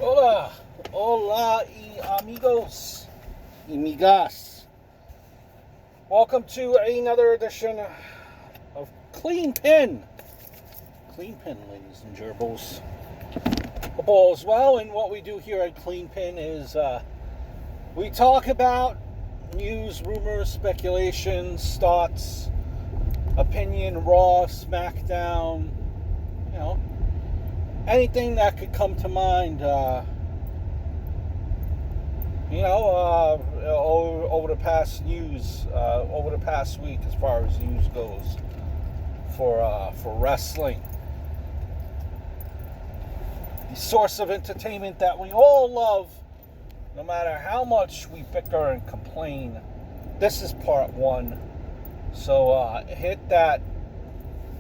Hola, hola, y amigos, y migas. Welcome to another edition of Cleanpin. Cleanpin, ladies and gerbils. Balls. Well, and what we do here at Cleanpin is we talk about news, rumors, speculations, thoughts, opinion, Raw, SmackDown, you know, anything that could come to mind, over the past over the past week, as far as news goes, for wrestling. The source of entertainment that we all love, no matter how much we bicker and complain. This is part one. So hit that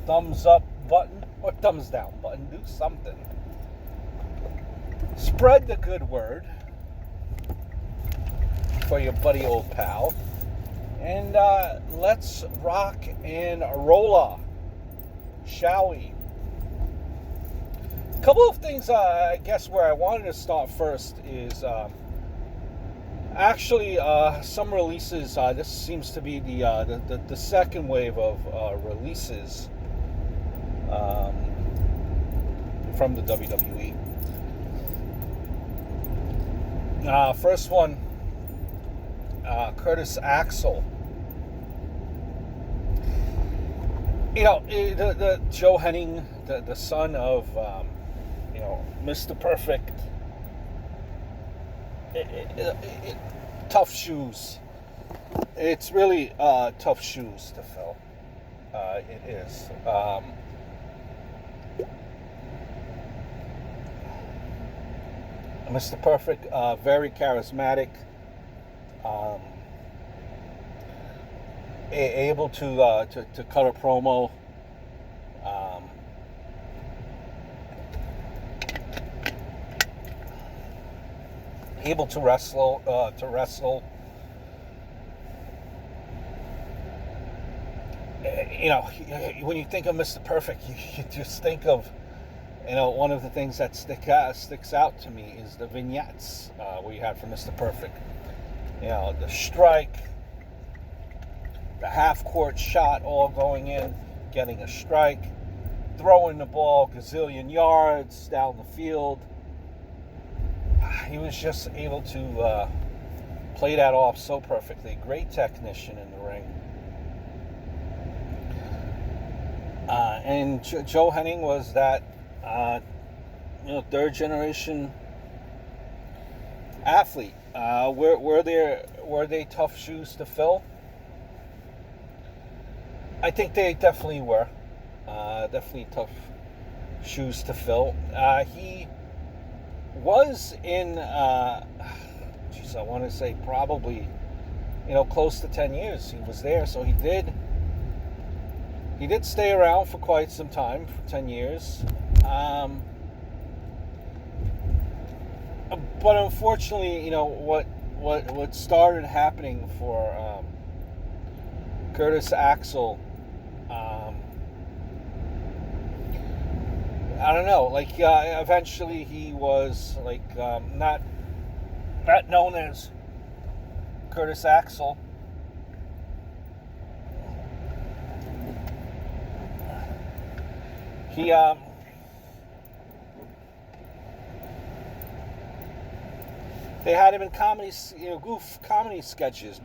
thumbs up button or thumbs down button. Do something. Spread the good word for your buddy old pal. And let's rock and roll, shall we? A couple of things, I guess, where I wanted to start first is actually some releases. This seems to be the second wave of releases from the WWE. First one, Curtis Axel. The Joe Henning, the son of Mr. Perfect. Tough shoes. It's really tough shoes to fill. It is. Mr. Perfect, very charismatic, able to cut a promo, able to wrestle. When you think of Mr. Perfect, you just think of, one of the things that sticks out to me is the vignettes we had for Mr. Perfect. The strike, the half-court shot, all going in, getting a strike, throwing the ball gazillion yards down the field. He was just able to play that off so perfectly. Great technician in the ring. And Joe Henning was that third generation athlete. Were they tough shoes to fill? I think they definitely were. Definitely tough shoes to fill. He was in, I want to say probably, close to 10 years. He was there, so he did stay around for quite some time, for 10 years. But unfortunately, what started happening for Curtis Axel, I don't know. Eventually he was not known as Curtis Axel. He they had him in comedy, goof comedy sketches,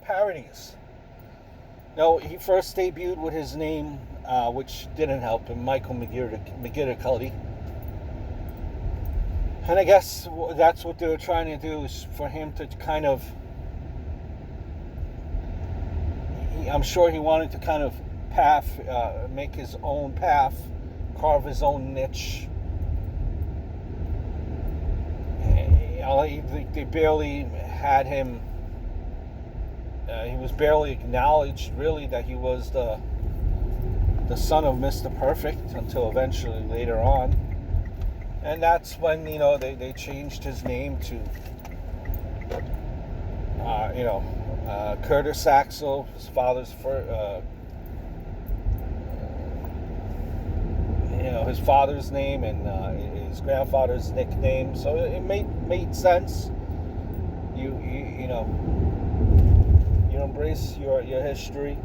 parodies. He first debuted with his name, which didn't help him, Michael Cody. And I guess that's what they were trying to do, is for him to kind of, I'm sure he wanted to kind of make his own path, carve his own niche. They barely had him. He was barely acknowledged, really, that he was the son of Mr. Perfect, until eventually later on. And that's when they changed his name to Curtis Axel, his father's his father's name and his grandfather's nickname, so it made sense. You know, you embrace your history.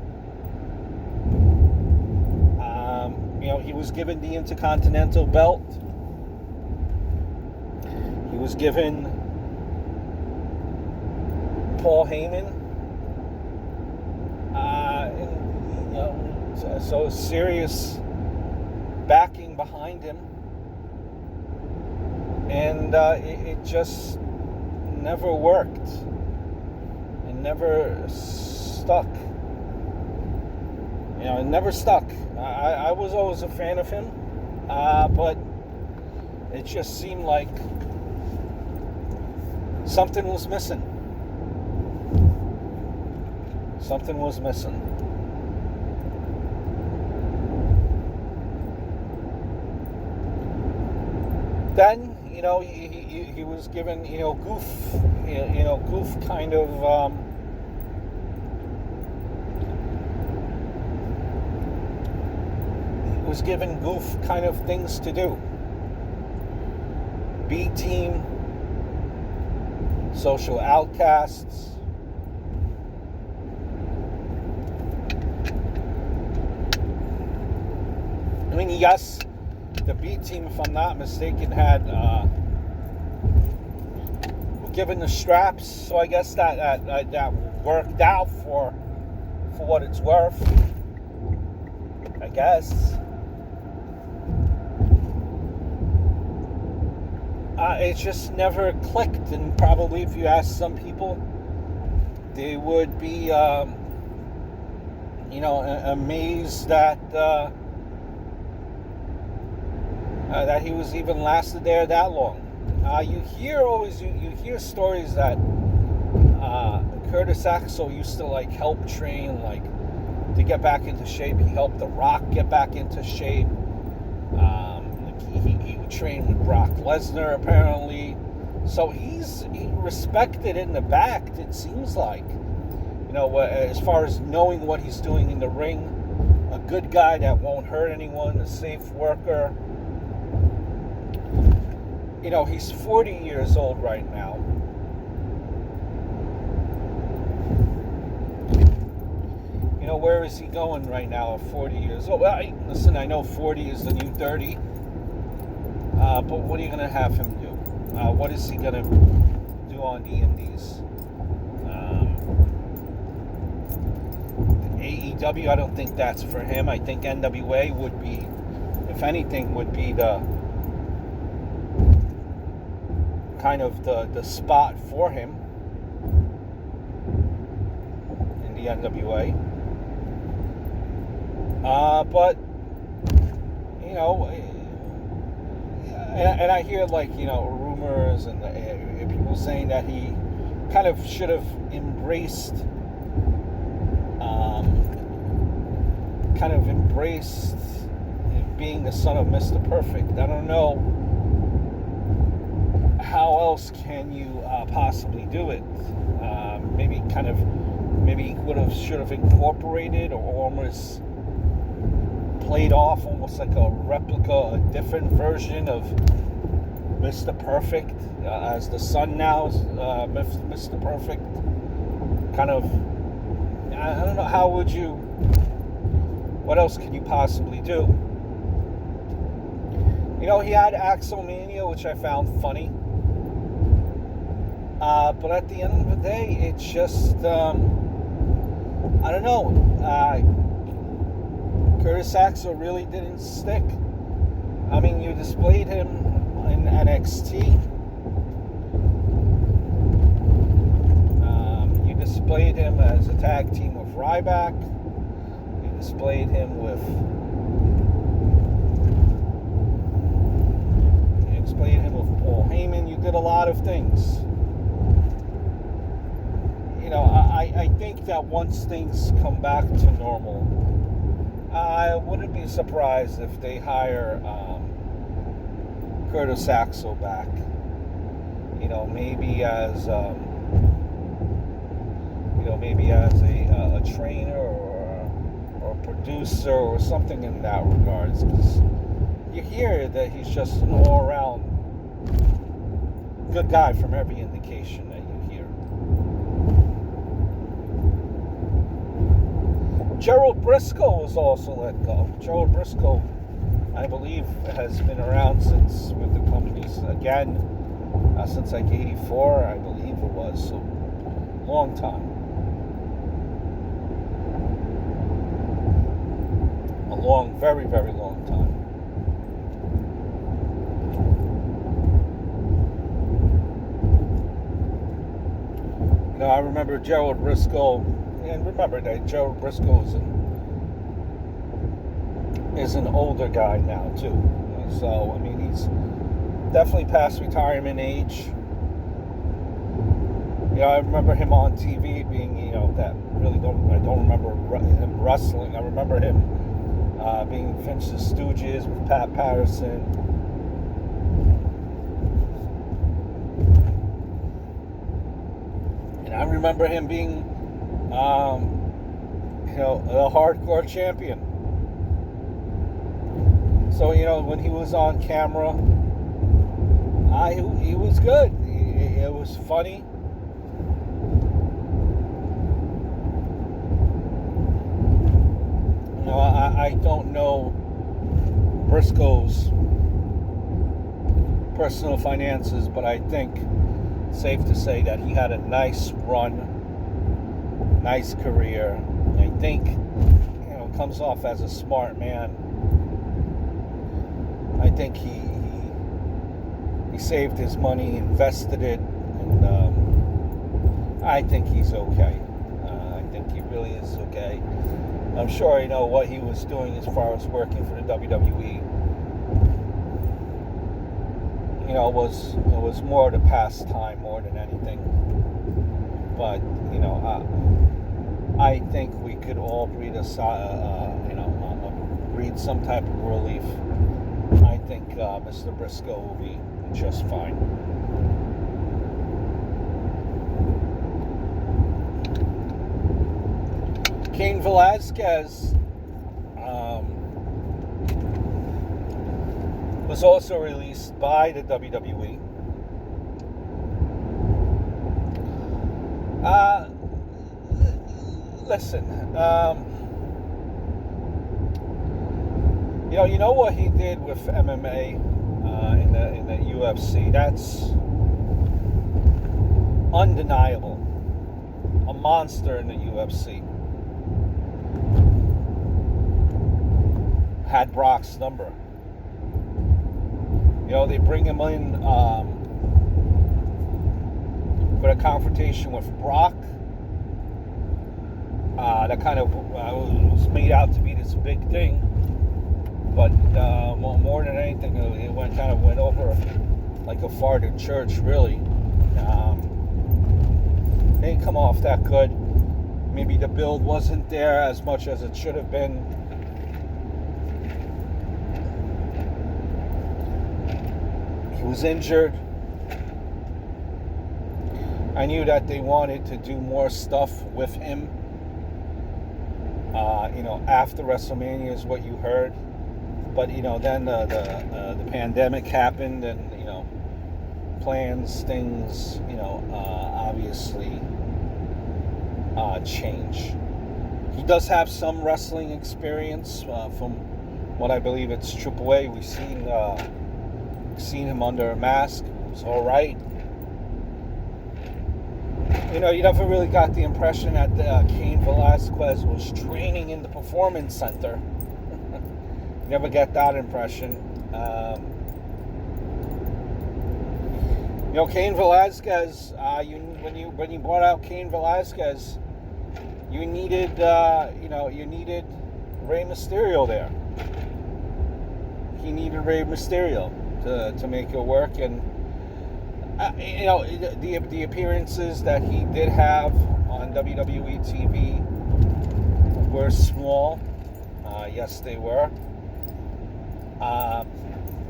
He was given the Intercontinental Belt. He was given Paul Heyman. So serious backing behind him, and it just never worked. It never stuck. It never stuck. I was always a fan of him, but it just seemed like something was missing. Something was missing. Then, he was given, goof kind of, was given goof kind of things to do. B team, social outcasts. I mean, yes, the B team, if I'm not mistaken, had were given the straps, so I guess that worked out for what it's worth, I guess. It just never clicked, and probably if you ask some people, they would be, amazed that he was even lasted there that long. You hear stories that Curtis Axel used to help train to get back into shape. He helped The Rock get back into shape. He would train with Brock Lesnar apparently. So he's respected in the back. It seems like, as far as knowing what he's doing in the ring, a good guy that won't hurt anyone, a safe worker. He's 40 years old right now. Where is he going right now at 40 years old? Well, listen, I know 40 is the new 30. But what are you going to have him do? What is he going to do on the Indies? AEW, I don't think that's for him. I think NWA would be, if anything, would be the kind of the spot for him in the NWA. But and I hear rumors and people saying that he kind of should have embraced being the son of Mr. Perfect. I don't know how else can you possibly do it. Maybe he should have incorporated or almost played off almost like a replica, a different version of Mr. Perfect as the son now, Mr. Perfect. Kind of, I don't know, what else could you possibly do? He had Axel Mania, which I found funny. But at the end of the day, it's just, I don't know. Curtis Axel really didn't stick. I mean, you displayed him in NXT. You displayed him as a tag team with Ryback. You displayed him with Paul Heyman. You did a lot of things. I think that once things come back to normal, I wouldn't be surprised if they hire Curtis Axel back. Maybe as a trainer or a producer or something in that regards. Because you hear that he's just an all-around good guy from every indication that you hear. Gerald Brisco was also let go. Gerald Brisco, I believe, has been around since with the companies again since like '84, I believe it was. So long time. A long, very, very long time. You know, I remember Gerald Brisco, and remember that Gerald Brisco is an older guy now too. So I mean, he's definitely past retirement age. You know, I remember him on TV being, you know, I don't remember him wrestling. I remember him being Finch's Stooges with Pat Patterson. And I remember him being, you know, a hardcore champion. So, you know, when he was on camera, he was good. It was funny. You know, I don't know Briscoe's personal finances, but I think it's safe to say that he had a nice run, nice career. I think, you know, comes off as a smart man. I think he saved his money, invested it, and I think he's okay. I think he really is okay. I'm sure, you know, what he was doing as far as working for the WWE, you know, was more to pass time more than anything. But, you know, I think we could all breathe breathe some type of relief. I think Mr. Brisco will be just fine. Cain Velasquez was also released by the WWE. Listen, you know what he did with MMA in the UFC. That's undeniable. A monster in the UFC. Had Brock's number. You know, they bring him in for a confrontation with Brock. That kind of was made out to be this big thing. But more than anything, it went over like a fart in church, really. It didn't come off that good. Maybe the build wasn't there as much as it should have been. He was injured. I knew that they wanted to do more stuff with him. You know, after WrestleMania is what you heard. But, you know, then the pandemic happened, and, you know, plans, things, you know, obviously change. He does have some wrestling experience from what I believe it's AAA. We've seen him under a mask. It was all right. You know, you never really got the impression that Cain Velasquez was training in the Performance Center. You never get that impression. You know, Cain Velasquez. When you brought out Cain Velasquez, you needed Rey Mysterio there. He needed Rey Mysterio to make it work, and you know, the appearances that he did have on WWE TV were small. Yes, they were.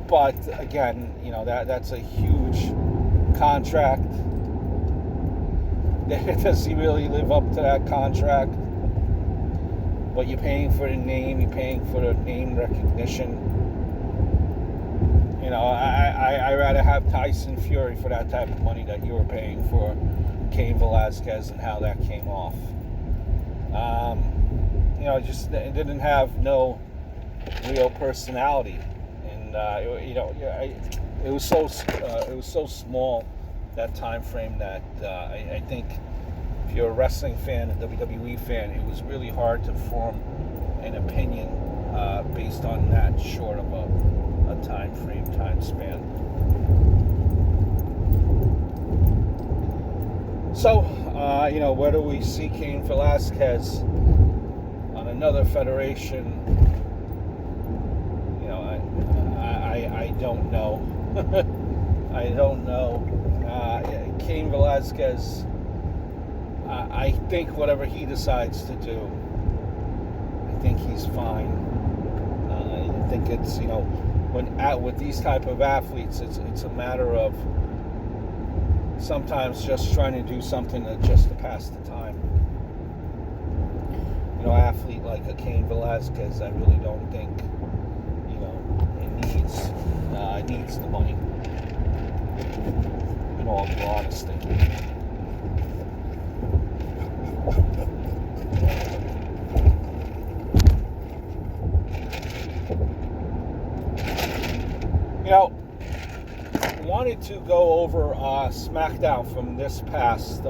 But again, you know, that's a huge contract. Does he really live up to that contract? But you're paying for the name, you're paying for the name recognition. rather have Tyson Fury for that type of money that you were paying for Cain Velasquez and how that came off. Just it didn't have no real personality, and it was so small, that time frame, that I think if you're a wrestling fan, a WWE fan, it was really hard to form an opinion based on that short of a time span. So, where do we see Cain Velasquez on another federation? I don't know. I don't know. Cain Velasquez, I think whatever he decides to do, I think he's fine. I think it's, with these type of athletes, it's a matter of sometimes just trying to do something just to pass the time. Athlete like a Cain Velasquez, I really don't think, it needs the money. In all honesty. Wanted to go over SmackDown from this past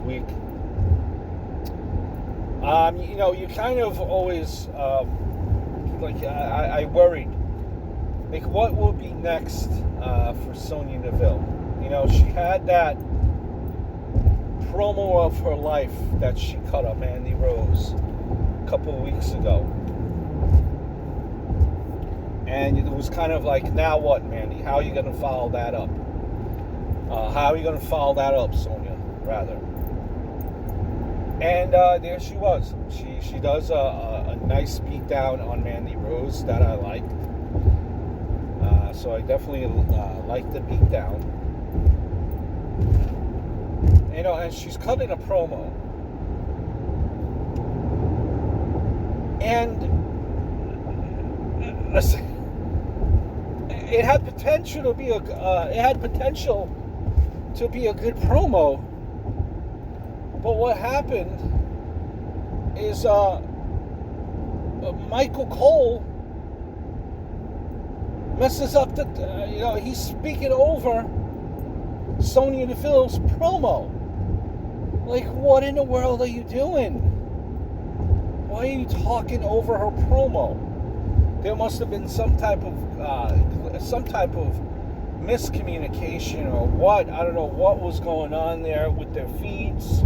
week. You kind of always I worried, like, what will be next for Sonya Deville. She had that promo of her life that she cut up Mandy Rose a couple of weeks ago. And it was kind of like, now what, Mandy? How are you going to follow that up? How are you going to follow that up, Sonya, rather? And there she was. She does a nice beatdown on Mandy Rose that I liked. So I definitely liked the beatdown. And she's cutting a promo. And it had potential to be a good promo. But what happened is Michael Cole messes up he's speaking over Sonya Deville's promo. Like, what in the world are you doing? Why are you talking over her promo? There must have been some type of miscommunication or what. I don't know what was going on there with their feeds.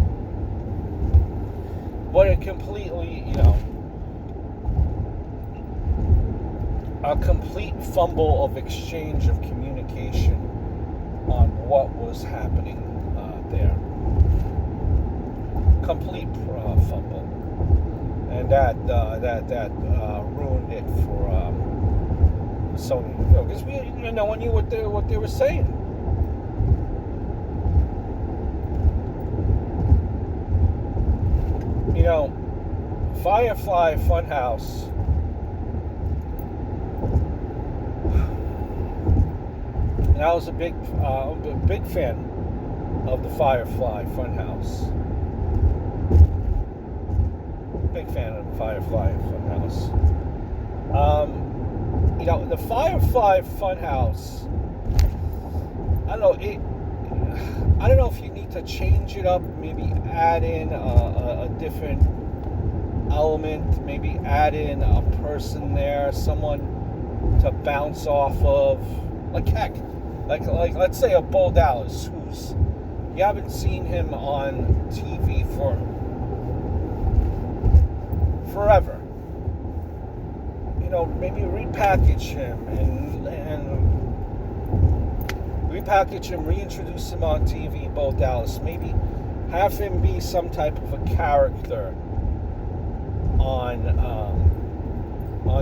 But it completely, a complete fumble of exchange of communication on what was happening there. Complete fumble, and that ruined it for Sonya Deville, because no one knew what they were saying. Firefly Funhouse. And I was a big fan of the Firefly Funhouse. Big fan of the Firefly Funhouse. The Firefly Funhouse, I don't know if you need to change it up, maybe add in a different element, maybe add in a person there, someone to bounce off of, like let's say a Bo Dallas, who's, you haven't seen him on TV for forever. Maybe repackage him and reintroduce him on TV, Bo Dallas. Maybe have him be some type of a character on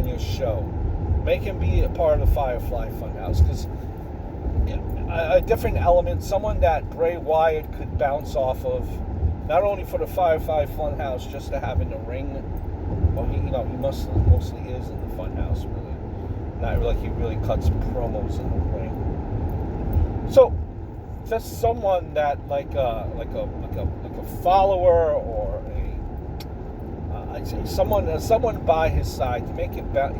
your show. Make him be a part of the Firefly Funhouse, because a different element, someone that Bray Wyatt could bounce off of, not only for the Firefly Funhouse just to have in the ring, Well, he mostly is in the Funhouse, really. Not like he really cuts promos in the ring. So, just someone that like a follower or I'd say someone by his side to make it better.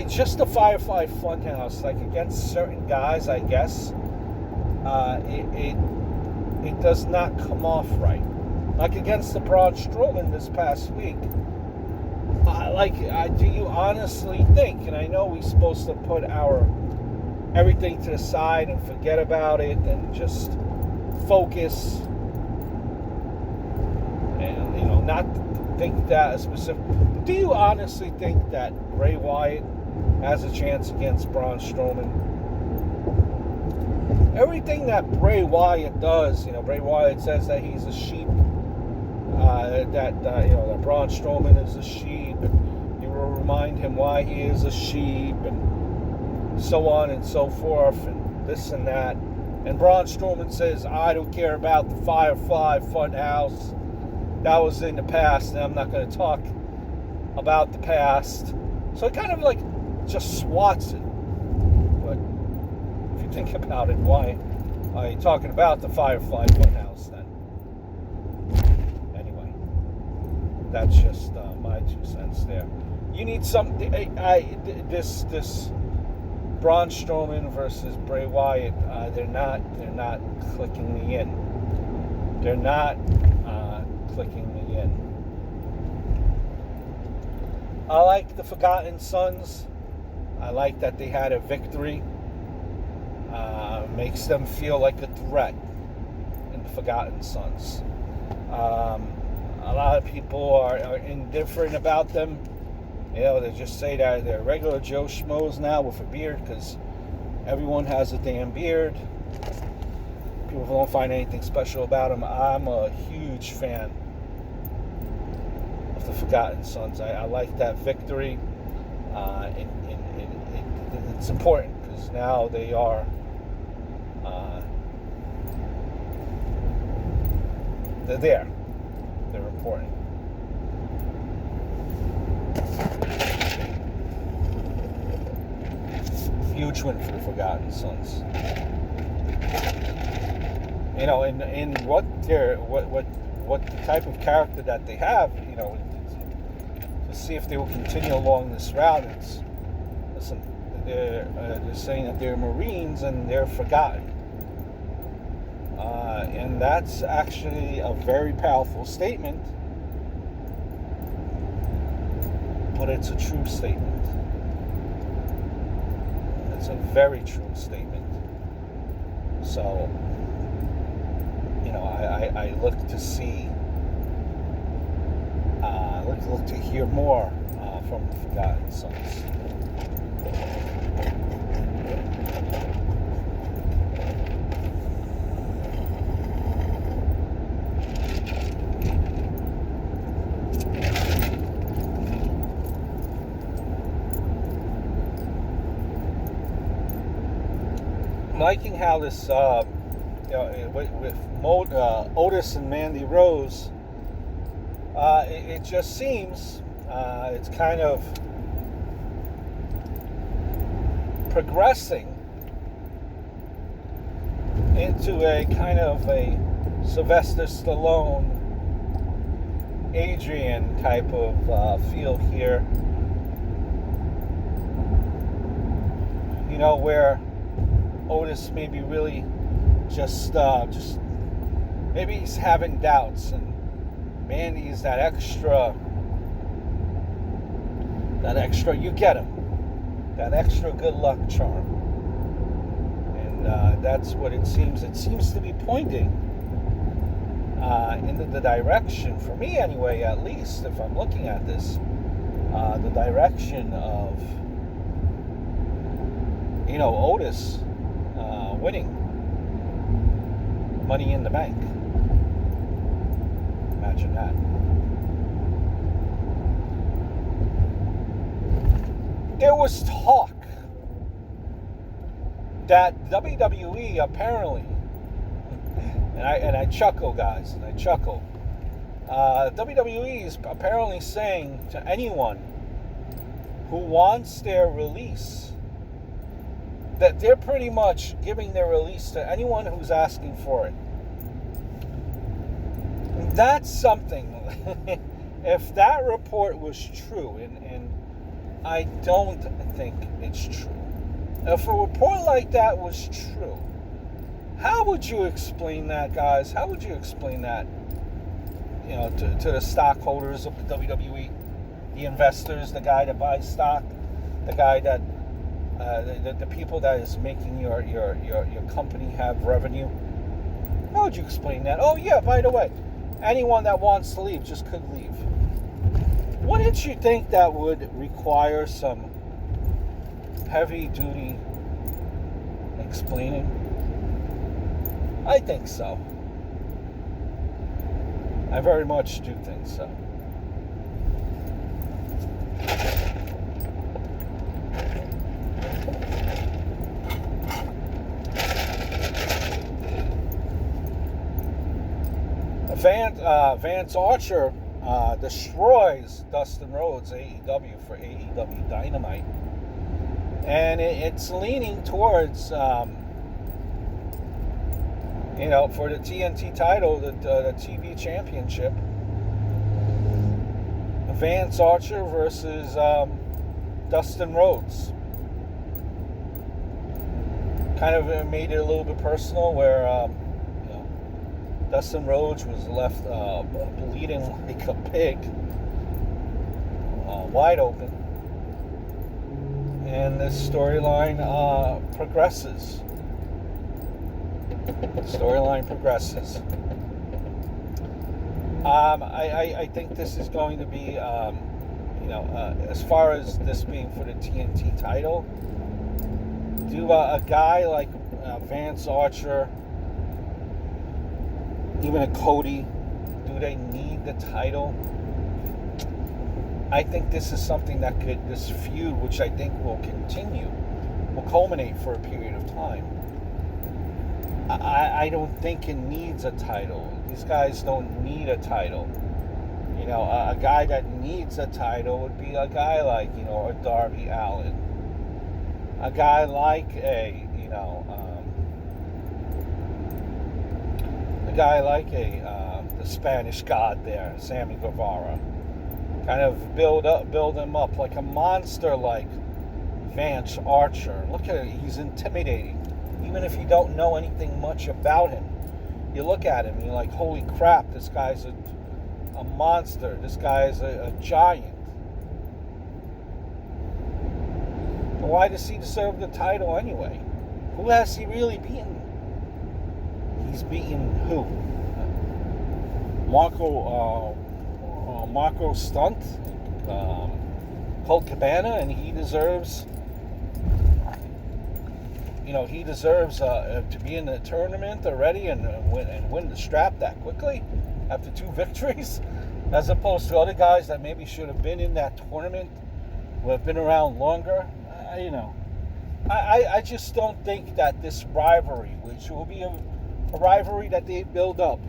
Just the Firefly Funhouse, like against certain guys, I guess, it does not come off right. Like against the Braun Strowman this past week. Do you honestly think? And I know we're supposed to put our everything to the side and forget about it and just focus, and not think that specific. Do you honestly think that Bray Wyatt has a chance against Braun Strowman? Everything that Bray Wyatt does, Bray Wyatt says that he's a sheep, that Braun Strowman is a sheep, and you will remind him why he is a sheep, and so on and so forth, and this and that. And Braun Strowman says, I don't care about the Firefly Funhouse. That was in the past, and I'm not going to talk about the past. So it kind of like just swats it. But if you think about it, why are you talking about the Firefly Funhouse then? Anyway, that's just my 2 cents there. You need something. This Braun Strowman versus Bray Wyatt. They're not clicking me in. They're not clicking me in. I like the Forgotten Sons. I like that they had a victory. Makes them feel like a threat in the Forgotten Sons. A lot of people are indifferent about them. They just say that they're regular Joe Schmoes now with a beard because everyone has a damn beard. People don't find anything special about them. I'm a huge fan of the Forgotten Sons. I like that victory. It's important because now they are they're there. They're important. Huge win for the Forgotten Sons. In what the type of character that they have, to see if they will continue along this route. They're saying that they're Marines and they're forgotten. And that's actually a very powerful statement, but it's a true statement. It's a very true statement. So, I look to see, look to hear more from the Forgotten Sons. Liking how this, with Otis and Mandy Rose, it just seems it's kind of progressing into a kind of a Sylvester Stallone, Adrian type of feel here. Where Otis maybe really just maybe he's having doubts, and Mandy's that extra, you get him, that extra good luck charm, and that's what it seems. It seems to be pointing into the direction, for me anyway, at least if I'm looking at this, the direction of Otis winning Money in the Bank. Imagine that. There was talk that WWE apparently, and I chuckle, guys, and I chuckle, WWE is apparently saying to anyone who wants their release that they're pretty much giving their release to anyone who's asking for it. That's something. If that report was true, and I don't think it's true. If a report like that was true, how would you explain that, guys? How would you explain that, to the stockholders of the WWE, the investors, the guy that buys stock, the guy that, the people that is making your company have revenue? How would you explain that? Oh yeah, by the way, anyone that wants to leave just could leave. Wouldn't you think that would require some heavy-duty explaining? I think so. I very much do think so. Vance Archer destroys Dustin Rhodes AEW for AEW Dynamite, and it's leaning towards for the TNT title, the TV championship, Vance Archer versus Dustin Rhodes. Kind of made it a little bit personal, where Dustin Rhodes was left bleeding like a pig, wide open, and this storyline progresses. I think this is going to be, as far as this being for the TNT title, do a guy like Vance Archer, even a Cody, do they need the title? I think this is something that this feud, which I think will continue, will culminate for a period of time. I don't think it needs a title. These guys don't need a title. A guy that needs a title would be a guy like, a Darby Allin. A guy like the Spanish God there, Sammy Guevara. Kind of build him up like a monster like Vance Archer. Look at it, he's intimidating. Even if you don't know anything much about him, you look at him and you're like, holy crap, this guy's a monster. This guy is a giant. Why does he deserve the title anyway? Who has he really beaten? He's beaten who? Marco Stunt, Colt Cabana, and he deserves to be in the tournament already and win the strap that quickly after 2 victories, as opposed to other guys that maybe should have been in that tournament, who have been around longer. I just don't think that this rivalry, which will be a rivalry that they build up,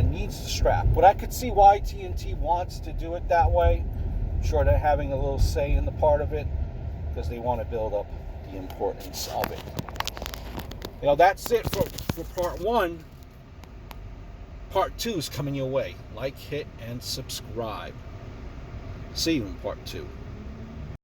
needs the strap. But I could see why TNT wants to do it that way. I'm sure they're having a little say in the part of it, because they want to build up the importance of it. That's it for part 1. Part 2 is coming your way. Like, hit, and subscribe. See you in part 2.